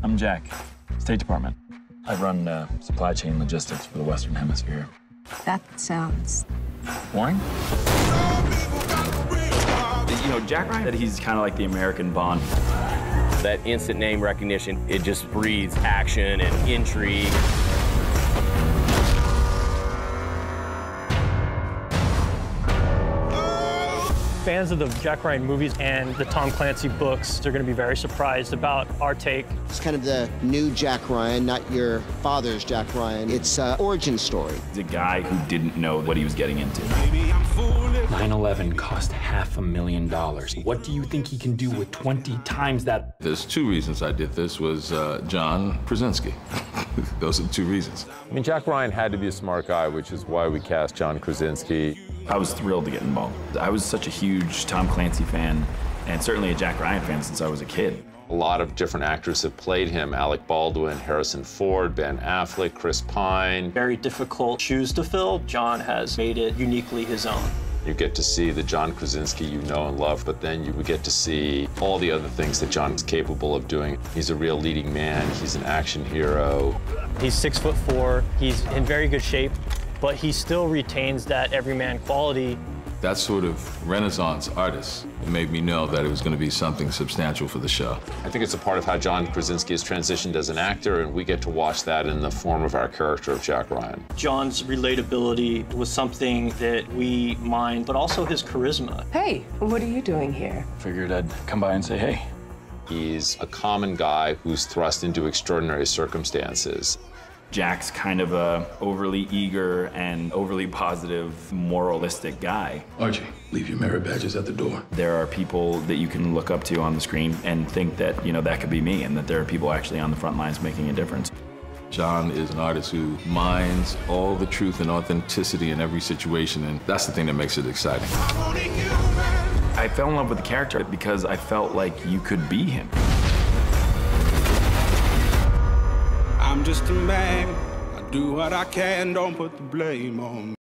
I'm Jack, State Department. I run supply chain logistics for the Western Hemisphere. That sounds Boring? You know, Jack Ryan, he's kind of like the American Bond. That instant name recognition, it just breeds action and intrigue. Fans of the Jack Ryan movies and the Tom Clancy books, they're going to be very surprised about our take. It's kind of the new Jack Ryan, not your father's Jack Ryan. It's an origin story. He's a guy who didn't know what he was getting into. 9/11 cost $500,000. What do you think he can do with 20 times that? There's two reasons I did this, was John Krasinski. Those are the two reasons. I mean, Jack Ryan had to be a smart guy, which is why we cast John Krasinski. I was thrilled to get involved. I was such a huge Tom Clancy fan, and certainly a Jack Ryan fan since I was a kid. A lot of different actors have played him: Alec Baldwin, Harrison Ford, Ben Affleck, Chris Pine. Very difficult shoes to fill. John has made it uniquely his own. You get to see the John Krasinski you know and love, but then you get to see all the other things that John is capable of doing. He's a real leading man. He's an action hero. He's 6'4". He's in very good shape, but he still retains that everyman quality. That sort of Renaissance artist made me know that it was going to be something substantial for the show. I think it's a part of how John Krasinski has transitioned as an actor, and we get to watch that in the form of our character of Jack Ryan. John's relatability was something that we mined, but also his charisma. Hey, what are you doing here? Figured I'd come by and say, hey. He's a common guy who's thrust into extraordinary circumstances. Jack's kind of a overly eager and overly positive, moralistic guy. Archie, leave your merit badges at the door. There are people that you can look up to on the screen and think that, you know, that could be me, and that there are people actually on the front lines making a difference. John is an artist who mines all the truth and authenticity in every situation, and that's the thing that makes it exciting. I fell in love with the character because I felt like you could be him. I'm just a man. I do what I can, don't put the blame on me.